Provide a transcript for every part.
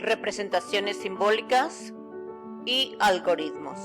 representaciones simbólicas y algoritmos.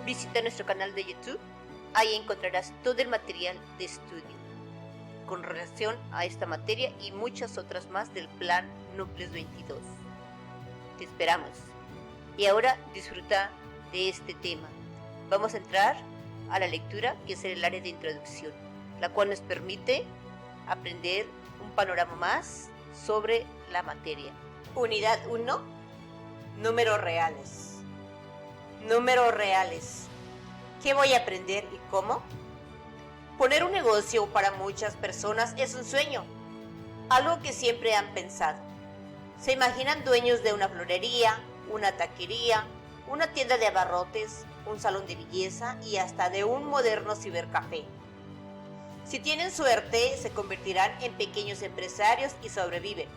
Visita nuestro canal de YouTube, ahí encontrarás todo el material de estudio con relación a esta materia y muchas otras más del Plan Núcleos 22. Te esperamos. Y ahora disfruta de este tema. Vamos a entrar a la lectura, que es el área de introducción, la cual nos permite aprender un panorama más sobre la materia. Unidad 1. Números reales. Números reales. ¿Qué voy a aprender y cómo? Poner un negocio para muchas personas es un sueño, algo que siempre han pensado. Se imaginan dueños de una florería, una taquería, una tienda de abarrotes, un salón de belleza y hasta de un moderno cibercafé. Si tienen suerte, se convertirán en pequeños empresarios y sobreviven.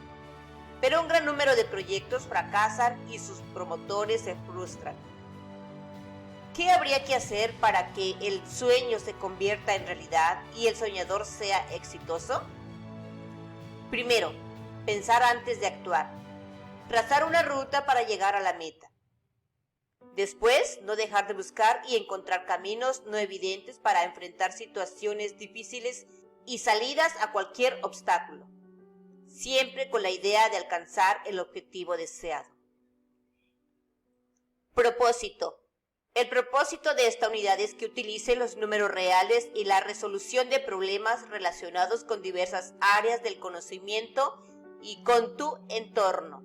Pero un gran número de proyectos fracasan y sus promotores se frustran. ¿Qué habría que hacer para que el sueño se convierta en realidad y el soñador sea exitoso? Primero, pensar antes de actuar. Trazar una ruta para llegar a la meta. Después, no dejar de buscar y encontrar caminos no evidentes para enfrentar situaciones difíciles y salidas a cualquier obstáculo, siempre con la idea de alcanzar el objetivo deseado. Propósito. El propósito de esta unidad es que utilice los números reales y la resolución de problemas relacionados con diversas áreas del conocimiento y con tu entorno.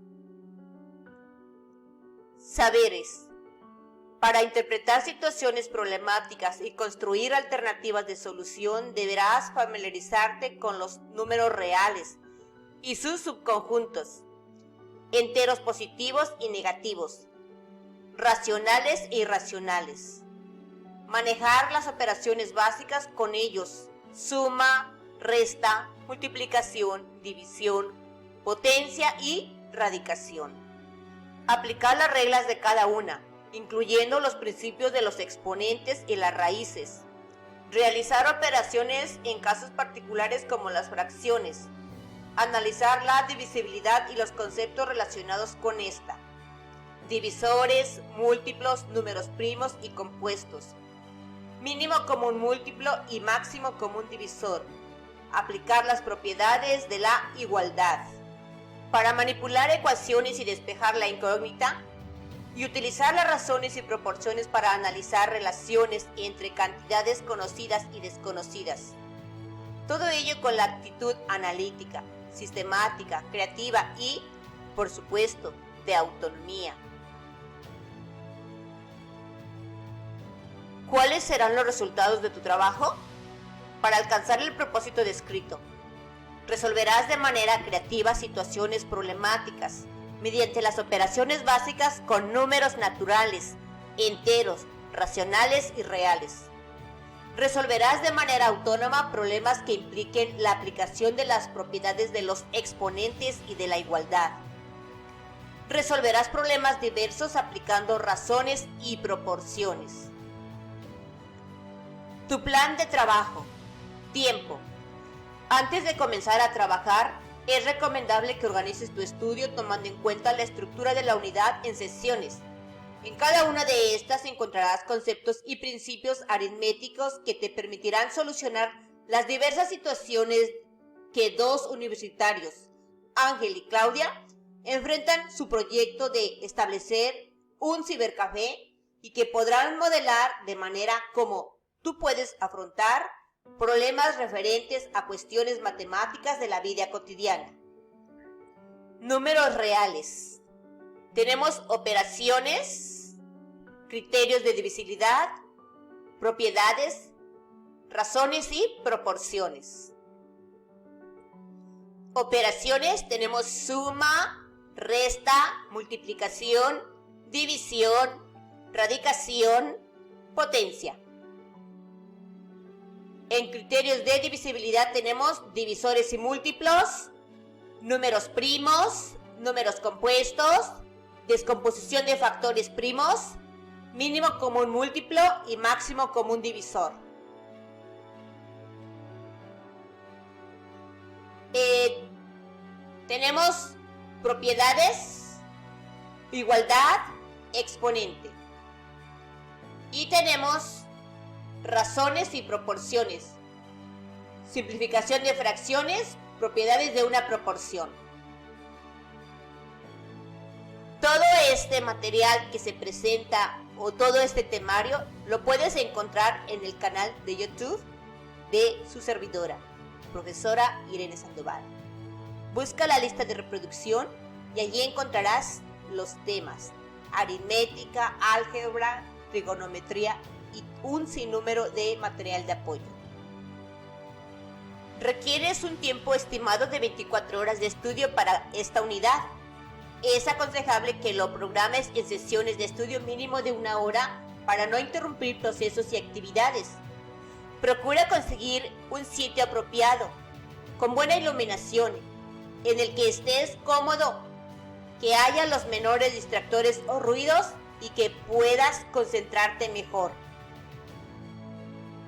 Saberes. Para interpretar situaciones problemáticas y construir alternativas de solución, deberás familiarizarte con los números reales y sus subconjuntos, enteros positivos y negativos, racionales e irracionales. Manejar las operaciones básicas con ellos: suma, resta, multiplicación, división, potencia y radicación. Aplicar las reglas de cada una, incluyendo los principios de los exponentes y las raíces. Realizar operaciones en casos particulares como las fracciones. Analizar la divisibilidad y los conceptos relacionados con esta. Divisores, múltiplos, números primos y compuestos. Mínimo común múltiplo y máximo común divisor. Aplicar las propiedades de la igualdad. Para manipular ecuaciones y despejar la incógnita. Y utilizar las razones y proporciones para analizar relaciones entre cantidades conocidas y desconocidas. Todo ello con la actitud analítica, sistemática, creativa y, por supuesto, de autonomía. ¿Cuáles serán los resultados de tu trabajo? Para alcanzar el propósito descrito, resolverás de manera creativa situaciones problemáticas mediante las operaciones básicas con números naturales, enteros, racionales y reales. Resolverás de manera autónoma problemas que impliquen la aplicación de las propiedades de los exponentes y de la igualdad. Resolverás problemas diversos aplicando razones y proporciones. Tu plan de trabajo. Tiempo. Antes de comenzar a trabajar, es recomendable que organices tu estudio tomando en cuenta la estructura de la unidad en sesiones. En cada una de estas encontrarás conceptos y principios aritméticos que te permitirán solucionar las diversas situaciones que dos universitarios, Ángel y Claudia, enfrentan su proyecto de establecer un cibercafé y que podrán modelar de manera como tú puedes afrontar problemas referentes a cuestiones matemáticas de la vida cotidiana. números reales. Tenemos operaciones, criterios de divisibilidad, propiedades, razones y proporciones. Operaciones tenemos suma, resta, multiplicación, división, radicación, potencia. En criterios de divisibilidad tenemos divisores y múltiplos, números primos, números compuestos, descomposición de factores primos, mínimo común múltiplo y máximo común divisor. Tenemos propiedades, igualdad, exponente. Y tenemos razones y proporciones, simplificación de fracciones, propiedades de una proporción. Todo este material que se presenta o todo este temario lo puedes encontrar en el canal de YouTube de su servidora, profesora Irene Sandoval. Busca la lista de reproducción y allí encontrarás los temas: aritmética, álgebra, trigonometría y un sinnúmero de material de apoyo. Requieres un tiempo estimado de 24 horas de estudio para esta unidad. Es aconsejable que lo programes en sesiones de estudio mínimo de 1 hora para no interrumpir procesos y actividades. Procura conseguir un sitio apropiado, con buena iluminación, en el que estés cómodo, que haya los menores distractores o ruidos y que puedas concentrarte mejor.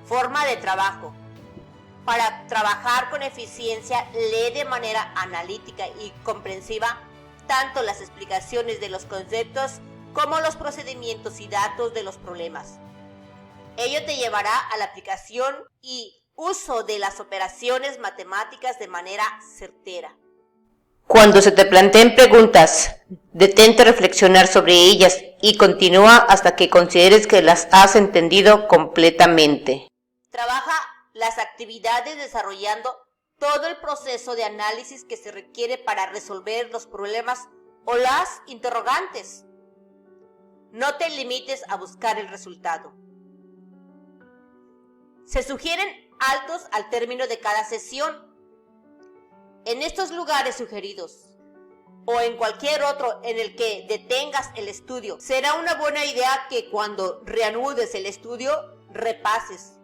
Forma de trabajo. Para trabajar con eficiencia, lee de manera analítica y comprensiva tanto las explicaciones de los conceptos como los procedimientos y datos de los problemas. Ello te llevará a la aplicación y uso de las operaciones matemáticas de manera certera. Cuando se te planteen preguntas, detente a reflexionar sobre ellas y continúa hasta que consideres que las has entendido completamente. Trabaja las actividades desarrollando todo el proceso de análisis que se requiere para resolver los problemas o las interrogantes. No te limites a buscar el resultado. Se sugieren altos al término de cada sesión. En estos lugares sugeridos o en cualquier otro en el que detengas el estudio, será una buena idea que cuando reanudes el estudio repases,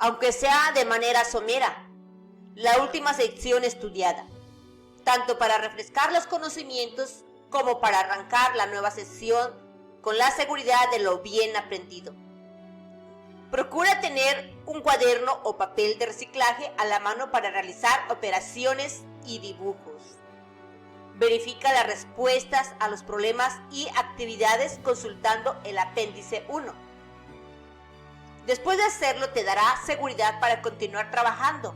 aunque sea de manera somera, la última sección estudiada, tanto para refrescar los conocimientos como para arrancar la nueva sesión con la seguridad de lo bien aprendido. Procura tener un cuaderno o papel de reciclaje a la mano para realizar operaciones y dibujos. Verifica las respuestas a los problemas y actividades consultando el apéndice 1. Después de hacerlo te dará seguridad para continuar trabajando.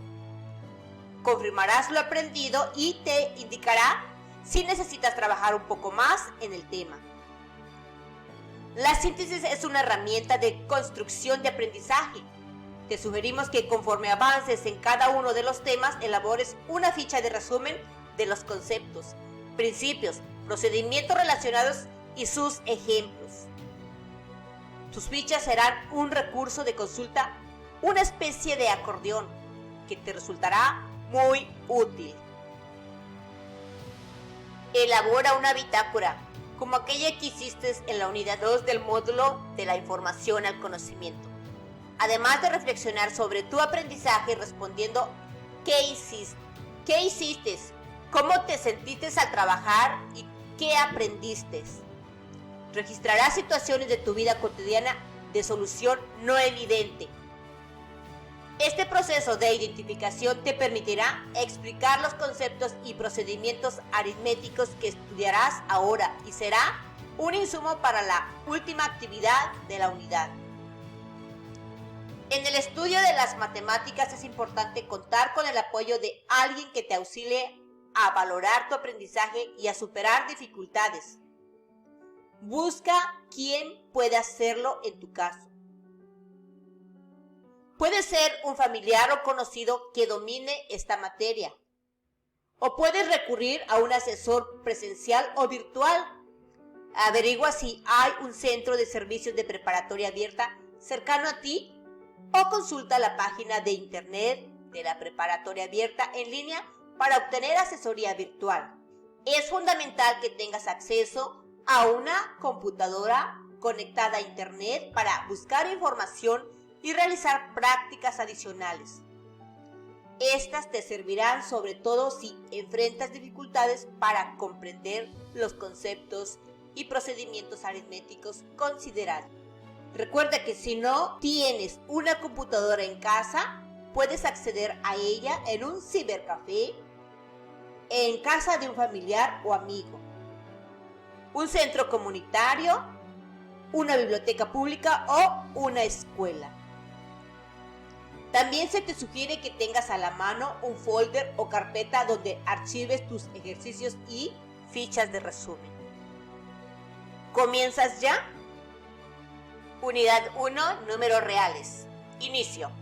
Confirmarás lo aprendido y te indicará si necesitas trabajar un poco más en el tema. La síntesis es una herramienta de construcción de aprendizaje. Te sugerimos que conforme avances en cada uno de los temas, elabores una ficha de resumen de los conceptos, principios, procedimientos relacionados y sus ejemplos. Tus fichas serán un recurso de consulta, una especie de acordeón que te resultará muy útil. Elabora una bitácora, como aquella que hiciste en la unidad 2 del módulo de la información al conocimiento. Además de reflexionar sobre tu aprendizaje respondiendo ¿qué hiciste? ¿Cómo te sentiste al trabajar? ¿Y qué aprendiste? Registrarás situaciones de tu vida cotidiana de solución no evidente. Este proceso de identificación te permitirá explicar los conceptos y procedimientos aritméticos que estudiarás ahora y será un insumo para la última actividad de la unidad. En el estudio de las matemáticas es importante contar con el apoyo de alguien que te auxilie a valorar tu aprendizaje y a superar dificultades. Busca quien pueda hacerlo en tu caso. Puede ser un familiar o conocido que domine esta materia. O puedes recurrir a un asesor presencial o virtual. Averigua si hay un centro de servicios de preparatoria abierta cercano a ti o consulta la página de internet de la preparatoria abierta en línea para obtener asesoría virtual. Es fundamental que tengas acceso a una computadora conectada a internet para buscar información y realizar prácticas adicionales. Estas te servirán sobre todo si enfrentas dificultades para comprender los conceptos y procedimientos aritméticos considerados. Recuerda que si no tienes una computadora en casa, puedes acceder a ella en un cibercafé, en casa de un familiar o amigo, un centro comunitario, una biblioteca pública o una escuela. También se te sugiere que tengas a la mano un folder o carpeta donde archives tus ejercicios y fichas de resumen. ¿Comienzas ya? Unidad 1, números reales. Inicio.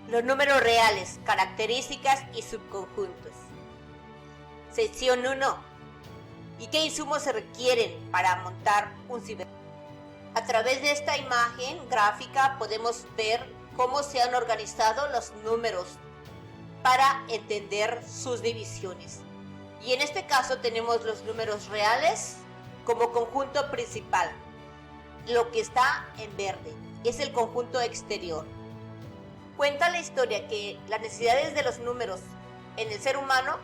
Los números reales, características y subconjuntos. Sección 1. ¿Y qué insumos se requieren para montar un cibercafé? A través de esta imagen gráfica podemos ver cómo se han organizado los números para entender sus divisiones. Y en este caso tenemos los números reales como conjunto principal. Lo que está en verde es el conjunto exterior. Cuenta la historia que las necesidades de los números en el ser humano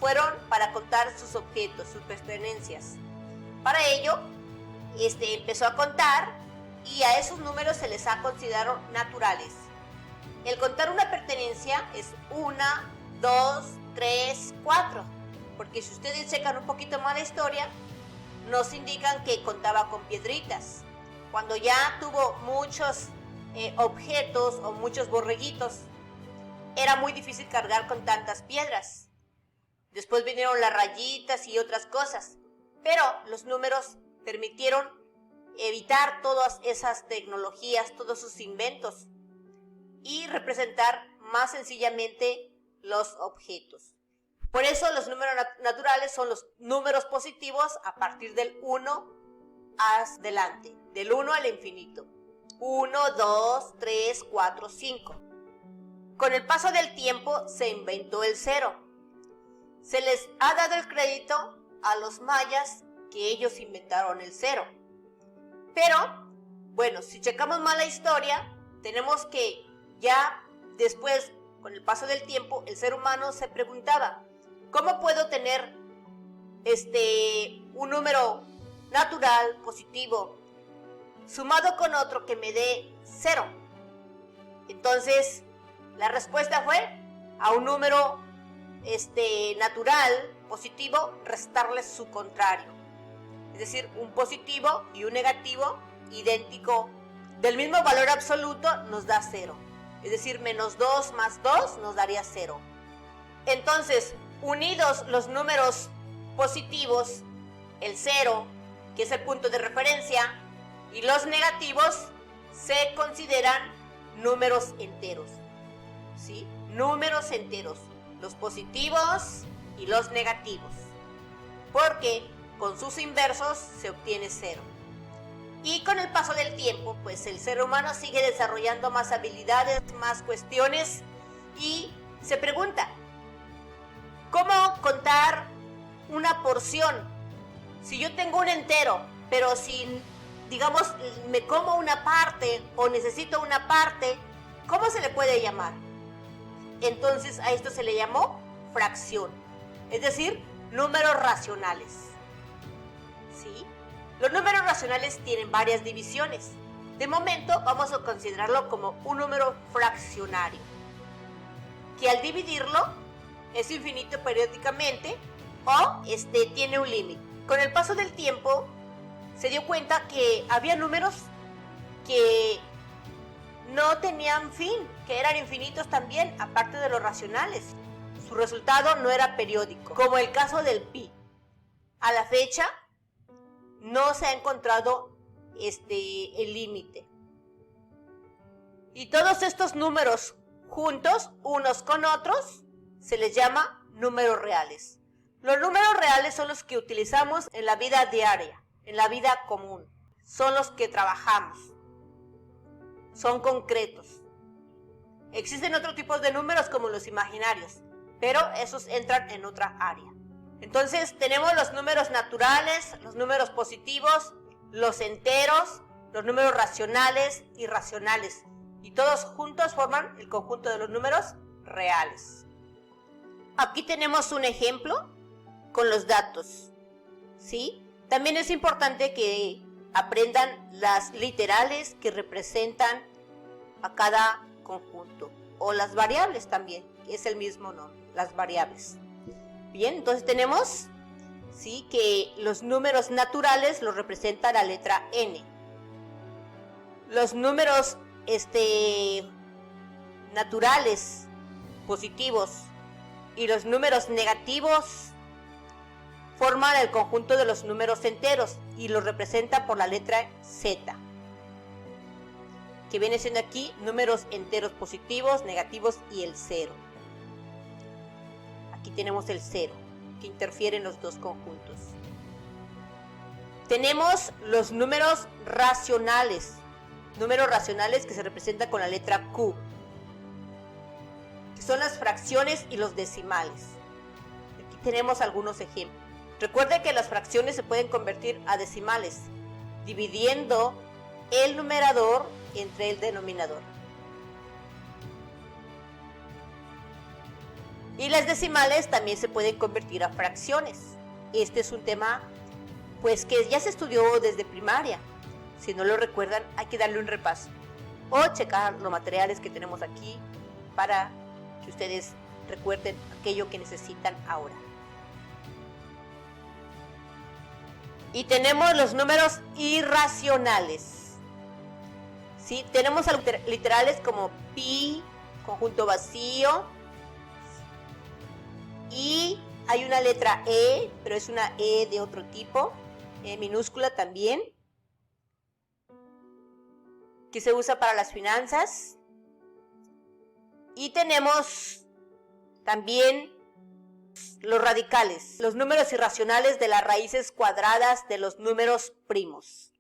fueron para contar sus objetos, sus pertenencias. Para ello, empezó a contar y a esos números se les ha considerado naturales. El contar una pertenencia es 1, 2, 3, 4, porque si ustedes checan un poquito más la historia, nos indican que contaba con piedritas. Cuando ya tuvo muchos objetos o muchos borreguitos, era muy difícil cargar con tantas piedras. Después vinieron las rayitas y otras cosas, pero los números permitieron evitar todas esas tecnologías, todos sus inventos y representar más sencillamente los objetos. Por eso los números naturales son los números positivos a partir del 1 hacia adelante, del 1 al infinito. 1, 2, 3, 4, 5. Con el paso del tiempo se inventó el 0. Se les ha dado el crédito a los mayas que ellos inventaron el 0. Pero, bueno, si checamos más la historia, tenemos que ya después, con el paso del tiempo, el ser humano se preguntaba, ¿cómo puedo tener un número natural, positivo, sumado con otro que me dé 0? Entonces, la respuesta fue a un número natural, positivo, restarle su contrario. Es decir, un positivo y un negativo idéntico del mismo valor absoluto nos da 0. Es decir, menos 2 más 2 nos daría 0. Entonces, unidos los números positivos, el 0, que es el punto de referencia, y los negativos, se consideran números enteros. ¿Sí? Números enteros, los positivos y los negativos. Porque con sus inversos se obtiene 0. Y con el paso del tiempo, pues el ser humano sigue desarrollando más habilidades, más cuestiones y se pregunta, ¿cómo contar una porción? Si yo tengo un entero, pero si, digamos, me como una parte o necesito una parte, ¿cómo se le puede llamar? Entonces a esto se le llamó fracción, es decir, números racionales. ¿Sí? Los números racionales tienen varias divisiones. De momento vamos a considerarlo como un número fraccionario, que al dividirlo es infinito periódicamente o tiene un límite. Con el paso del tiempo se dio cuenta que había números que no tenían fin, que eran infinitos también, aparte de los racionales. Su resultado no era periódico, como el caso del pi. A la fecha no se ha encontrado el límite. Y todos estos números juntos, unos con otros, se les llama números reales. Los números reales son los que utilizamos en la vida diaria, en la vida común. Son los que trabajamos. Son concretos. Existen otros tipos de números como los imaginarios, pero esos entran en otra área. Entonces tenemos los números naturales, los números positivos, los enteros, los números racionales y irracionales. Y todos juntos forman el conjunto de los números reales. Aquí tenemos un ejemplo con los datos, ¿sí? También es importante que aprendan las literales que representan a cada conjunto, o las variables también, es el mismo nombre, las variables. Bien, entonces tenemos, ¿sí?, que los números naturales los representa la letra N. Los números naturales, positivos, y los números negativos forman el conjunto de los números enteros y los representa por la letra Z, que viene siendo aquí números enteros positivos, negativos y el 0. Aquí tenemos el 0, que interfiere en los dos conjuntos. Tenemos los números racionales que se representan con la letra Q, que son las fracciones y los decimales. Aquí tenemos algunos ejemplos. Recuerde que las fracciones se pueden convertir a decimales, dividiendo el numerador entre el denominador. Y las decimales también se pueden convertir a fracciones. Este es un tema pues que ya se estudió desde primaria. Si no lo recuerdan, hay que darle un repaso o checar los materiales que tenemos aquí para que ustedes recuerden aquello que necesitan ahora. Y tenemos los números irracionales. ¿Sí? Tenemos literales como pi, conjunto vacío, y hay una letra E, pero es una E de otro tipo, minúscula también, que se usa para las finanzas. Y tenemos también los radicales, los números irracionales de las raíces cuadradas de los números primos.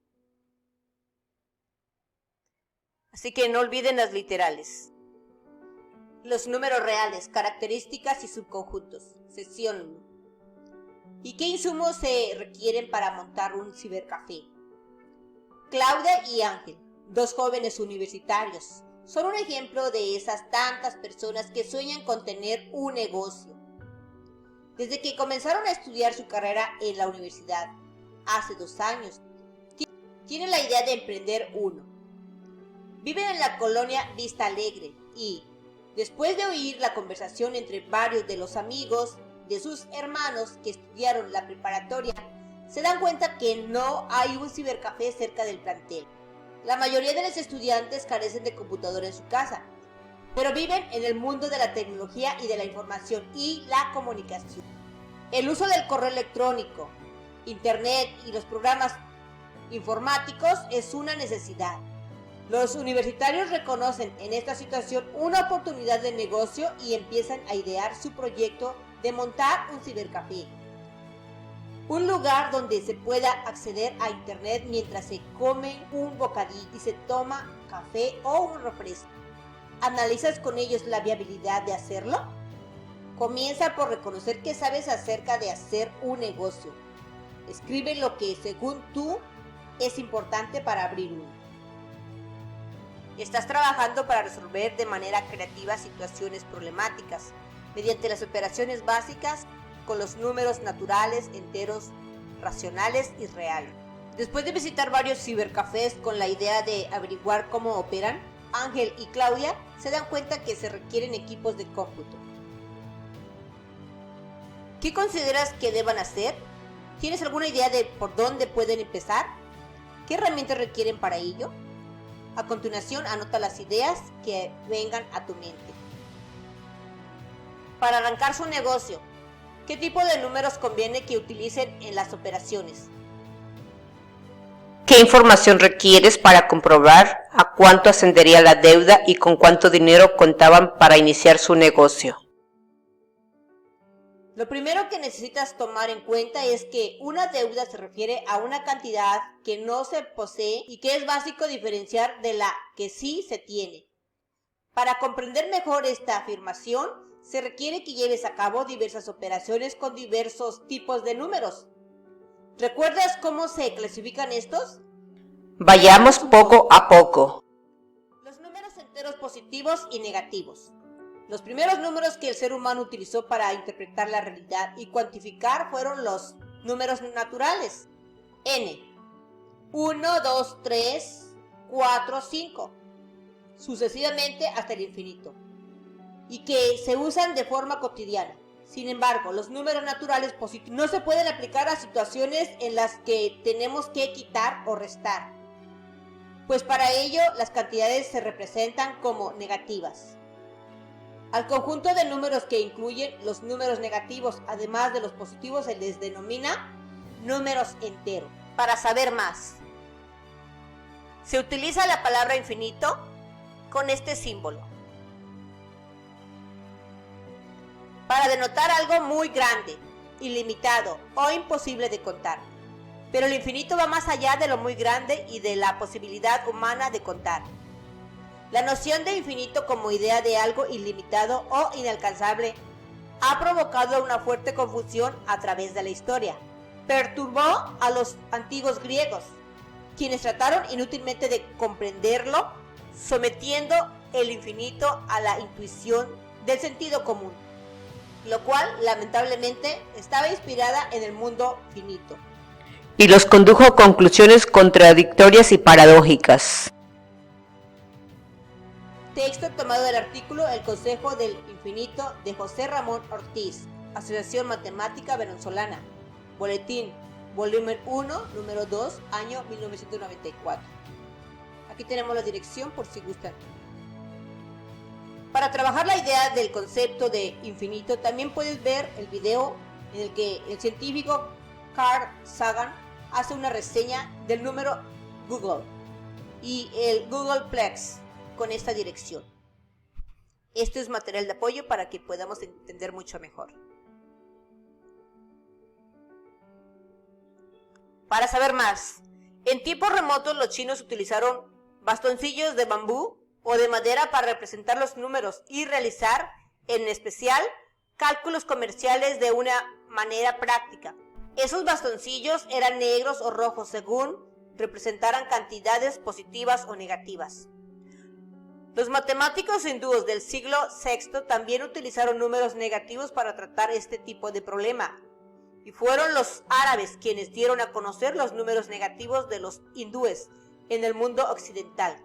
Así que no olviden las literales. Los números reales, características y subconjuntos. Sección 1. ¿Y qué insumos se requieren para montar un cibercafé? Claudia y Ángel, dos jóvenes universitarios, son un ejemplo de esas tantas personas que sueñan con tener un negocio. Desde que comenzaron a estudiar su carrera en la universidad, hace 2 años, tienen la idea de emprender uno. Viven en la colonia Vista Alegre y, después de oír la conversación entre varios de los amigos de sus hermanos que estudiaron la preparatoria, se dan cuenta que no hay un cibercafé cerca del plantel. La mayoría de los estudiantes carecen de computadora en su casa, pero viven en el mundo de la tecnología y de la información y la comunicación. El uso del correo electrónico, internet y los programas informáticos es una necesidad. Los universitarios reconocen en esta situación una oportunidad de negocio y empiezan a idear su proyecto de montar un cibercafé. Un lugar donde se pueda acceder a internet mientras se come un bocadillo y se toma café o un refresco. ¿Analizas con ellos la viabilidad de hacerlo? Comienza por reconocer qué sabes acerca de hacer un negocio. Escribe lo que según tú es importante para abrir uno. Estás trabajando para resolver de manera creativa situaciones problemáticas mediante las operaciones básicas con los números naturales, enteros, racionales y reales. Después de visitar varios cibercafés con la idea de averiguar cómo operan, Ángel y Claudia se dan cuenta que se requieren equipos de cómputo. ¿Qué consideras que deban hacer? ¿Tienes alguna idea de por dónde pueden empezar? ¿Qué herramientas requieren para ello? A continuación, anota las ideas que vengan a tu mente. Para arrancar su negocio, ¿qué tipo de números conviene que utilicen en las operaciones? ¿Qué información requieres para comprobar a cuánto ascendería la deuda y con cuánto dinero contaban para iniciar su negocio? Lo primero que necesitas tomar en cuenta es que una deuda se refiere a una cantidad que no se posee y que es básico diferenciar de la que sí se tiene. Para comprender mejor esta afirmación, se requiere que lleves a cabo diversas operaciones con diversos tipos de números. ¿Recuerdas cómo se clasifican estos? Vayamos poco a poco. Los números enteros positivos y negativos. Los primeros números que el ser humano utilizó para interpretar la realidad y cuantificar fueron los números naturales. N. 1, 2, 3, 4, 5. Sucesivamente hasta el infinito. Y que se usan de forma cotidiana. Sin embargo, los números naturales positivos no se pueden aplicar a situaciones en las que tenemos que quitar o restar, pues para ello las cantidades se representan como negativas. Al conjunto de números que incluyen los números negativos, además de los positivos, se les denomina números enteros. Para saber más, se utiliza la palabra infinito con este símbolo para denotar algo muy grande, ilimitado o imposible de contar. Pero el infinito va más allá de lo muy grande y de la posibilidad humana de contar. La noción de infinito como idea de algo ilimitado o inalcanzable ha provocado una fuerte confusión a través de la historia. Perturbó a los antiguos griegos, quienes trataron inútilmente de comprenderlo, sometiendo el infinito a la intuición del sentido común, lo cual lamentablemente estaba inspirada en el mundo finito. Y los condujo a conclusiones contradictorias y paradójicas. Texto tomado del artículo El Consejo del Infinito de José Ramón Ortiz, Asociación Matemática Venezolana, Boletín, volumen 1, número 2, año 1994. Aquí tenemos la dirección por si gustan. Para trabajar la idea del concepto de infinito, también puedes ver el video en el que el científico Carl Sagan hace una reseña del número Google y el Googleplex con esta dirección. Esto es material de apoyo para que podamos entender mucho mejor. Para saber más, en tiempos remotos los chinos utilizaron bastoncillos de bambú o de madera para representar los números y realizar, en especial, cálculos comerciales de una manera práctica. Esos bastoncillos eran negros o rojos según representaran cantidades positivas o negativas. Los matemáticos hindúes del siglo VI también utilizaron números negativos para tratar este tipo de problema, y fueron los árabes quienes dieron a conocer los números negativos de los hindúes en el mundo occidental.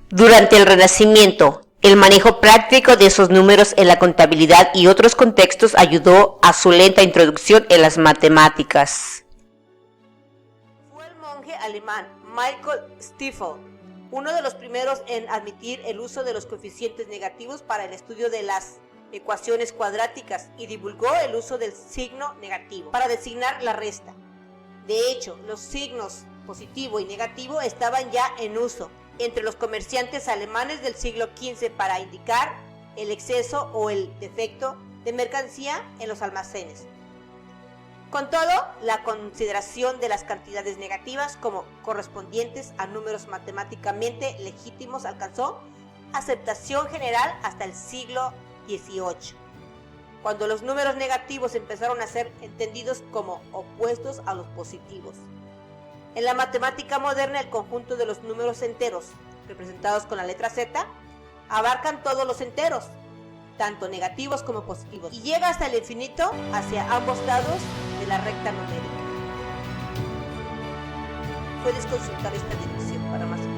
Durante el Renacimiento, el manejo práctico de esos números en la contabilidad y otros contextos ayudó a su lenta introducción en las matemáticas. Fue el monje alemán Michael Stiefel uno de los primeros en admitir el uso de los coeficientes negativos para el estudio de las ecuaciones cuadráticas y divulgó el uso del signo negativo para designar la resta. De hecho, los signos positivo y negativo estaban ya en uso entre los comerciantes alemanes del siglo XV para indicar el exceso o el defecto de mercancía en los almacenes. Con todo, la consideración de las cantidades negativas como correspondientes a números matemáticamente legítimos alcanzó aceptación general hasta el siglo XVIII, cuando los números negativos empezaron a ser entendidos como opuestos a los positivos. En la matemática moderna, el conjunto de los números enteros, representados con la letra Z, abarcan todos los enteros, tanto negativos como positivos, y llega hasta el infinito hacia ambos lados de la recta numérica. Puedes consultar esta dirección para más información.